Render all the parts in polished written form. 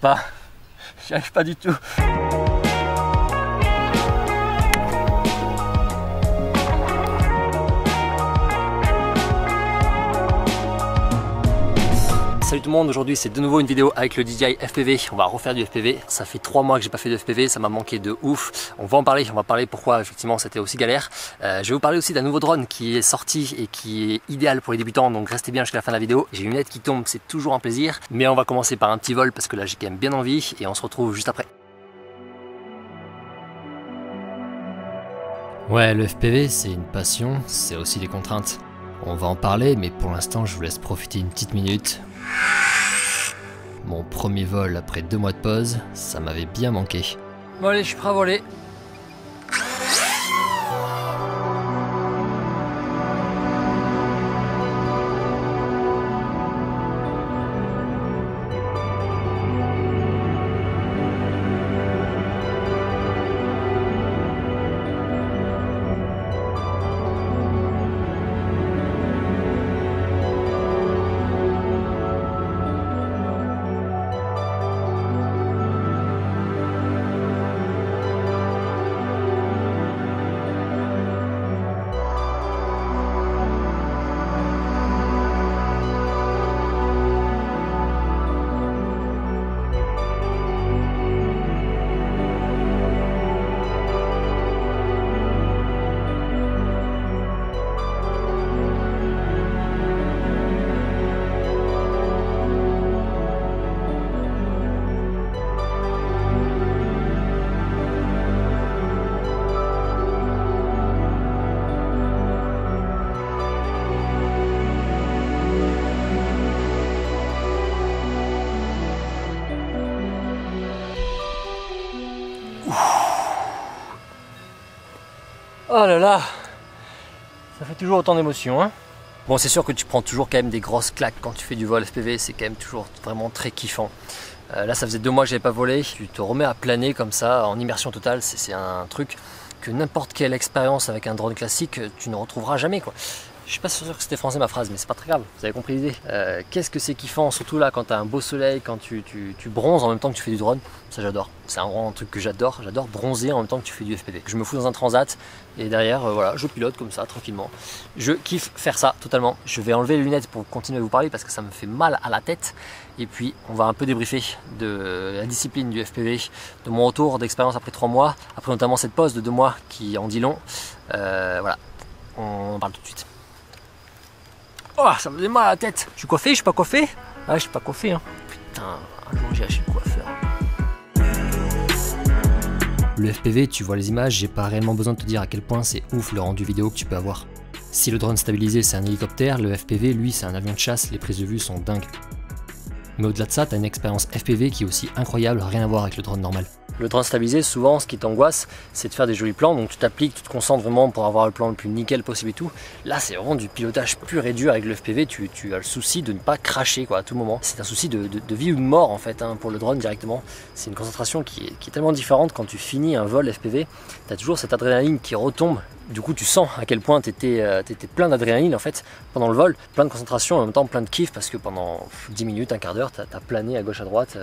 pas. J'y arrive pas du tout. Salut tout le monde, aujourd'hui c'est de nouveau une vidéo avec le DJI FPV. On va refaire du FPV. Ça fait 3 mois que j'ai pas fait de FPV, ça m'a manqué de ouf. On va parler pourquoi effectivement c'était aussi galère. Je vais vous parler aussi d'un nouveau drone qui est sorti et qui est idéal pour les débutants, donc restez bien jusqu'à la fin de la vidéo. J'ai une lunette qui tombe, c'est toujours un plaisir. Mais on va commencer par un petit vol parce que là j'ai quand même bien envie et on se retrouve juste après. Ouais, le FPV c'est une passion, c'est aussi des contraintes. On va en parler, mais pour l'instant je vous laisse profiter une petite minute. Mon premier vol après 2 mois de pause, ça m'avait bien manqué. Bon allez, je suis prêt à voler. Oh là là, ça fait toujours autant d'émotions, hein. Bon, c'est sûr que tu prends toujours quand même des grosses claques quand tu fais du vol FPV, c'est quand même toujours vraiment très kiffant. Là, ça faisait 2 mois que j'avais pas volé, tu te remets à planer comme ça, en immersion totale, c'est un truc que n'importe quelle expérience avec un drone classique, tu ne retrouveras jamais, quoi. Je suis pas sûr que c'était français ma phrase, mais c'est pas très grave, vous avez compris l'idée. Qu'est-ce que c'est kiffant, surtout là quand tu as un beau soleil, quand tu bronzes en même temps que tu fais du drone, ça j'adore. C'est un truc que j'adore bronzer en même temps que tu fais du FPV. Je me fous dans un transat et derrière, voilà, je pilote comme ça, tranquillement. Je kiffe faire ça totalement. Je vais enlever les lunettes pour continuer à vous parler parce que ça me fait mal à la tête. Et puis on va un peu débriefer de la discipline du FPV, de mon retour d'expérience après 3 mois, après notamment cette pause de 2 mois qui en dit long. Voilà, on en parle tout de suite. Oh, ça me faisait mal à la tête. Je suis coiffé, je suis pas coiffé? Ah, je suis pas coiffé, hein. Putain, un jour j'ai acheté le coiffeur. Le FPV, tu vois les images, j'ai pas réellement besoin de te dire à quel point c'est ouf le rendu vidéo que tu peux avoir. Si le drone stabilisé c'est un hélicoptère, le FPV lui c'est un avion de chasse, les prises de vue sont dingues. Mais au-delà de ça, t'as une expérience FPV qui est aussi incroyable, rien à voir avec le drone normal. Le drone stabilisé, souvent ce qui t'angoisse, c'est de faire des jolis plans, donc tu t'appliques, tu te concentres vraiment pour avoir le plan le plus nickel possible et tout. Là c'est vraiment du pilotage pur et dur avec le FPV, tu as le souci de ne pas cracher quoi, à tout moment. C'est un souci de vie ou de mort en fait, hein, pour le drone directement. C'est une concentration qui est tellement différente quand tu finis un vol FPV, tu as toujours cette adrénaline qui retombe. Du coup tu sens à quel point tu étais plein d'adrénaline en fait pendant le vol, plein de concentration et en même temps plein de kiff parce que pendant 10 minutes, un quart d'heure, tu as plané à gauche à droite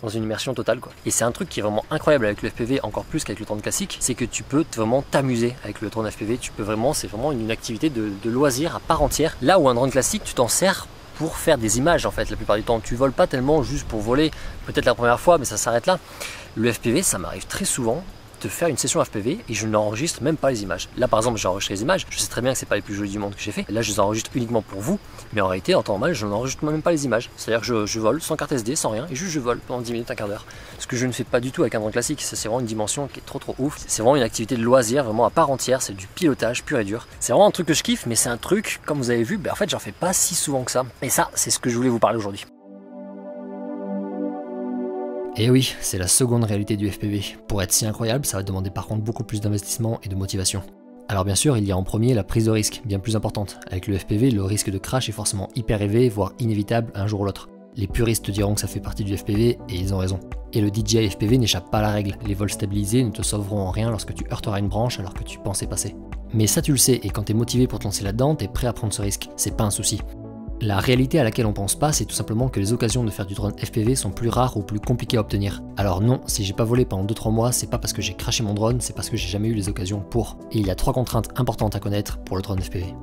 dans une immersion totale quoi. Et c'est un truc qui est vraiment incroyable avec le FPV, encore plus qu'avec le drone classique, c'est que tu peux vraiment t'amuser avec le drone FPV, tu peux vraiment, c'est vraiment une activité de loisir à part entière. Là où un drone classique, tu t'en sers pour faire des images en fait, la plupart du temps. Tu voles pas tellement juste pour voler, peut-être la première fois, mais ça s'arrête là. Le FPV, ça m'arrive très souvent de faire une session FPV et je n'enregistre même pas les images. Là par exemple j'ai enregistré les images, je sais très bien que c'est pas les plus jolies du monde que j'ai fait, là je les enregistre uniquement pour vous, mais en réalité en temps normal je n'enregistre même pas les images, c'est à dire que je vole sans carte SD, sans rien, et juste je vole pendant 10 minutes, un quart d'heure, ce que je ne fais pas du tout avec un drone classique. C'est vraiment une dimension qui est trop ouf, c'est vraiment une activité de loisir vraiment à part entière, c'est du pilotage pur et dur, c'est vraiment un truc que je kiffe, mais c'est un truc, comme vous avez vu, en fait j'en fais pas si souvent que ça, et ça c'est ce que je voulais vous parler aujourd'hui. Et oui, c'est la seconde réalité du FPV. Pour être si incroyable, ça va demander par contre beaucoup plus d'investissement et de motivation. Alors bien sûr, il y a en premier la prise de risque, bien plus importante. Avec le FPV, le risque de crash est forcément hyper élevé, voire inévitable un jour ou l'autre. Les puristes te diront que ça fait partie du FPV, et ils ont raison. Et le DJI FPV n'échappe pas à la règle. Les vols stabilisés ne te sauveront en rien lorsque tu heurteras une branche alors que tu pensais passer. Mais ça tu le sais, et quand t'es motivé pour te lancer là-dedans, t'es prêt à prendre ce risque, c'est pas un souci. La réalité à laquelle on pense pas, c'est tout simplement que les occasions de faire du drone FPV sont plus rares ou plus compliquées à obtenir. Alors non, si j'ai pas volé pendant 2-3 mois, c'est pas parce que j'ai craché mon drone, c'est parce que j'ai jamais eu les occasions pour. Et il y a 3 contraintes importantes à connaître pour le drone FPV.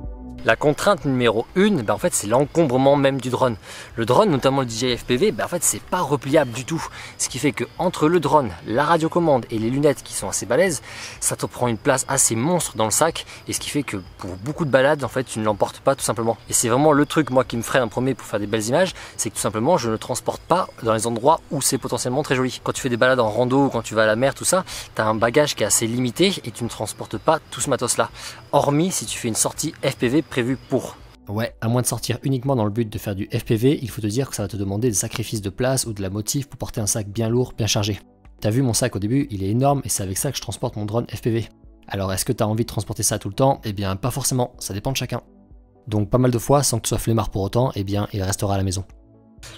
La contrainte numéro 1, en fait, c'est l'encombrement même du drone. Le drone, notamment le DJI FPV, en fait, c'est pas repliable du tout. Ce qui fait que entre le drone, la radiocommande et les lunettes qui sont assez balèzes, ça te prend une place assez monstre dans le sac. Et ce qui fait que pour beaucoup de balades, en fait, tu ne l'emportes pas tout simplement. Et c'est vraiment le truc, moi, qui me freine en premier pour faire des belles images, c'est que tout simplement, je ne transporte pas dans les endroits où c'est potentiellement très joli. Quand tu fais des balades en rando ou quand tu vas à la mer, tout ça, tu as un bagage qui est assez limité et tu ne transportes pas tout ce matos-là. Hormis si tu fais une sortie FPV prévu pour. Ouais, à moins de sortir uniquement dans le but de faire du FPV, il faut te dire que ça va te demander des sacrifices de place ou de la motive pour porter un sac bien lourd, bien chargé. T'as vu mon sac au début, il est énorme et c'est avec ça que je transporte mon drone FPV. Alors est-ce que t'as envie de transporter ça tout le temps? Eh bien pas forcément, ça dépend de chacun. Donc pas mal de fois, sans que tu sois flemmard pour autant, eh bien il restera à la maison.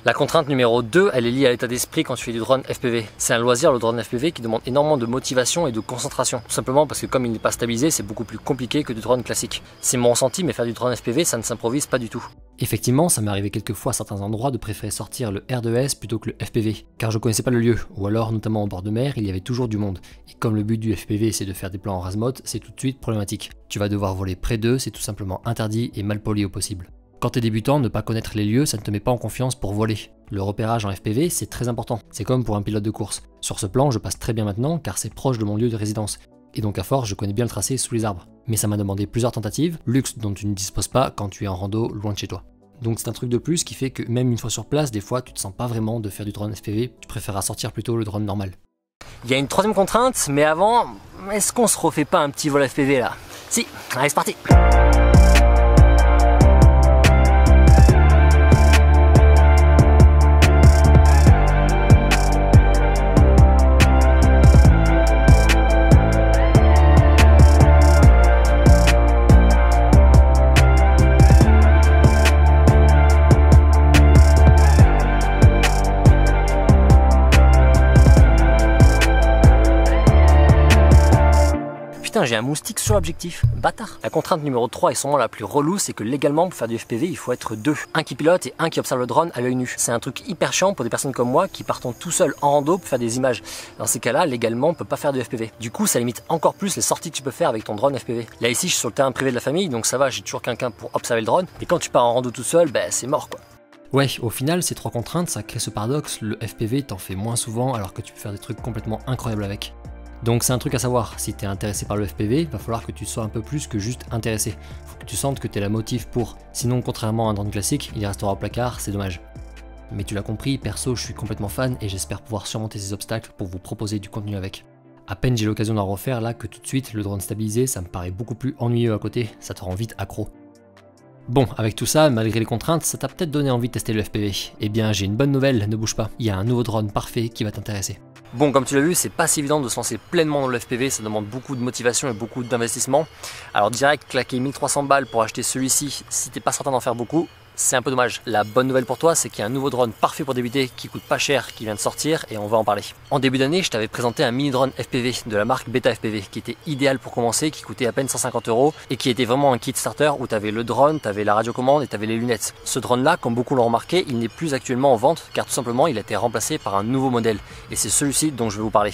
La contrainte numéro 2, elle est liée à l'état d'esprit quand tu fais du drone FPV. C'est un loisir, le drone FPV, qui demande énormément de motivation et de concentration. Tout simplement parce que comme il n'est pas stabilisé, c'est beaucoup plus compliqué que du drone classique. C'est mon ressenti, mais faire du drone FPV, ça ne s'improvise pas du tout. Effectivement, ça m'est arrivé quelques fois à certains endroits de préférer sortir le R2S plutôt que le FPV, car je connaissais pas le lieu, ou alors notamment en bord de mer, il y avait toujours du monde. Et comme le but du FPV c'est de faire des plans en rase-mode, c'est tout de suite problématique. Tu vas devoir voler près d'eux, c'est tout simplement interdit et mal poli au possible. Quand t'es débutant, ne pas connaître les lieux, ça ne te met pas en confiance pour voler. Le repérage en FPV, c'est très important. C'est comme pour un pilote de course. Sur ce plan, je passe très bien maintenant car c'est proche de mon lieu de résidence. Et donc à force, je connais bien le tracé sous les arbres. Mais ça m'a demandé plusieurs tentatives, luxe dont tu ne disposes pas quand tu es en rando loin de chez toi. Donc c'est un truc de plus qui fait que même une fois sur place, des fois tu te sens pas vraiment de faire du drone FPV, tu préféreras sortir plutôt le drone normal. Il y a une troisième contrainte, mais avant, est-ce qu'on se refait pas un petit vol FPV là? Si, allez c'est parti. Putain, j'ai un moustique sur l'objectif, bâtard. La contrainte numéro 3 est sûrement la plus relou, c'est que légalement pour faire du FPV il faut être 2. Un qui pilote et un qui observe le drone à l'œil nu. C'est un truc hyper chiant pour des personnes comme moi qui partons tout seul en rando pour faire des images. Dans ces cas-là, légalement on peut pas faire de FPV. Du coup ça limite encore plus les sorties que tu peux faire avec ton drone FPV. Là ici je suis sur le terrain privé de la famille, donc ça va, j'ai toujours quelqu'un pour observer le drone. Et quand tu pars en rando tout seul, c'est mort quoi. Ouais, au final, ces 3 contraintes, ça crée ce paradoxe, le FPV t'en fais moins souvent alors que tu peux faire des trucs complètement incroyables avec. Donc c'est un truc à savoir, si t'es intéressé par le FPV, va falloir que tu sois un peu plus que juste intéressé. Faut que tu sentes que t'es la motive pour, sinon contrairement à un drone classique, il restera au placard, c'est dommage. Mais tu l'as compris, perso je suis complètement fan et j'espère pouvoir surmonter ces obstacles pour vous proposer du contenu avec. À peine j'ai l'occasion d'en refaire là que tout de suite le drone stabilisé ça me paraît beaucoup plus ennuyeux à côté, ça te rend vite accro. Bon, avec tout ça, malgré les contraintes, ça t'a peut-être donné envie de tester le FPV. Eh bien j'ai une bonne nouvelle, ne bouge pas, il y a un nouveau drone parfait qui va t'intéresser. Bon, comme tu l'as vu, c'est pas si évident de se lancer pleinement dans le FPV, ça demande beaucoup de motivation et beaucoup d'investissement. Alors direct, claquer 1300 balles pour acheter celui-ci, si t'es pas certain d'en faire beaucoup, c'est un peu dommage. La bonne nouvelle pour toi, c'est qu'il y a un nouveau drone parfait pour débuter, qui coûte pas cher, qui vient de sortir et on va en parler. En début d'année, je t'avais présenté un mini drone FPV de la marque Beta FPV, qui était idéal pour commencer, qui coûtait à peine 150 € et qui était vraiment un kit starter où tu avais le drone, tu avais la radiocommande et tu avais les lunettes. Ce drone-là, comme beaucoup l'ont remarqué, il n'est plus actuellement en vente car tout simplement il a été remplacé par un nouveau modèle et c'est celui-ci dont je vais vous parler.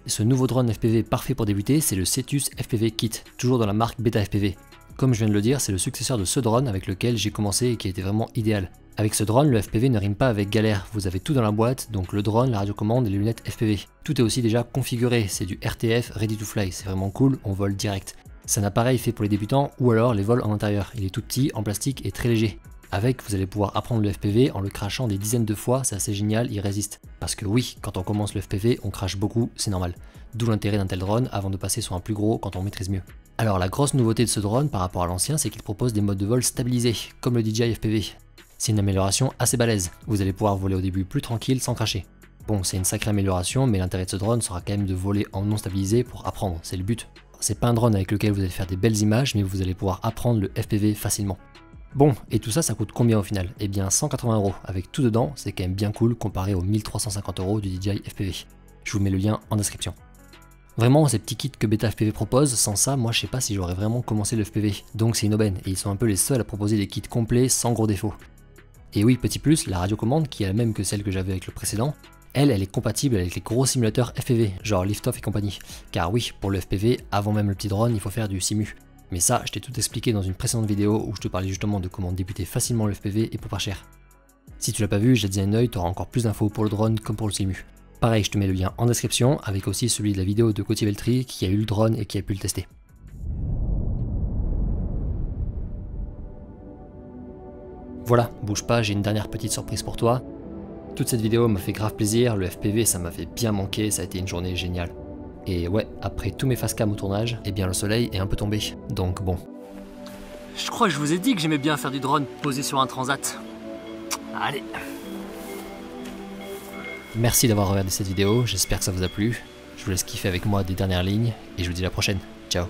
Ce nouveau drone FPV parfait pour débuter, c'est le Cetus FPV Kit, toujours dans la marque Beta FPV. Comme je viens de le dire, c'est le successeur de ce drone avec lequel j'ai commencé et qui était vraiment idéal. Avec ce drone, le FPV ne rime pas avec galère, vous avez tout dans la boîte, donc le drone, la radiocommande et les lunettes FPV. Tout est aussi déjà configuré, c'est du RTF Ready to Fly, c'est vraiment cool, on vole direct. C'est un appareil fait pour les débutants ou alors les vols en intérieur, il est tout petit, en plastique et très léger. Avec, vous allez pouvoir apprendre le FPV en le crachant des dizaines de fois, c'est assez génial, il résiste. Parce que oui, quand on commence le FPV, on crache beaucoup, c'est normal. D'où l'intérêt d'un tel drone avant de passer sur un plus gros quand on maîtrise mieux. Alors la grosse nouveauté de ce drone par rapport à l'ancien, c'est qu'il propose des modes de vol stabilisés, comme le DJI FPV. C'est une amélioration assez balèze, vous allez pouvoir voler au début plus tranquille sans cracher. Bon, c'est une sacrée amélioration, mais l'intérêt de ce drone sera quand même de voler en non stabilisé pour apprendre, c'est le but. C'est pas un drone avec lequel vous allez faire des belles images, mais vous allez pouvoir apprendre le FPV facilement. Bon, et tout ça, ça coûte combien au final? Eh bien 180 €, avec tout dedans, c'est quand même bien cool comparé aux 1350 € du DJI FPV. Je vous mets le lien en description. Vraiment, ces petits kits que BetaFPV propose, sans ça, moi je sais pas si j'aurais vraiment commencé le FPV. Donc c'est une aubaine, et ils sont un peu les seuls à proposer des kits complets sans gros défauts. Et oui, petit plus, la radiocommande, qui est la même que celle que j'avais avec le précédent, elle est compatible avec les gros simulateurs FPV, genre Liftoff et compagnie. Car oui, pour le FPV, avant même le petit drone, il faut faire du simu. Mais ça, je t'ai tout expliqué dans une précédente vidéo où je te parlais justement de comment débuter facilement le FPV et pour pas cher. Si tu l'as pas vu, j'ai dit un œil, tu auras encore plus d'infos pour le drone comme pour le simu. Pareil, je te mets le lien en description, avec aussi celui de la vidéo de Gauthier Veltri qui a eu le drone et qui a pu le tester. Voilà, bouge pas, j'ai une dernière petite surprise pour toi. Toute cette vidéo m'a fait grave plaisir, le FPV ça m'a fait bien manquer, ça a été une journée géniale. Et ouais, après tous mes facecam au tournage, eh bien le soleil est un peu tombé, donc bon. Je crois que je vous ai dit que j'aimais bien faire du drone posé sur un transat. Allez. Merci d'avoir regardé cette vidéo, j'espère que ça vous a plu. Je vous laisse kiffer avec moi des dernières lignes, et je vous dis à la prochaine. Ciao.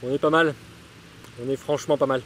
On est pas mal. On est franchement pas mal.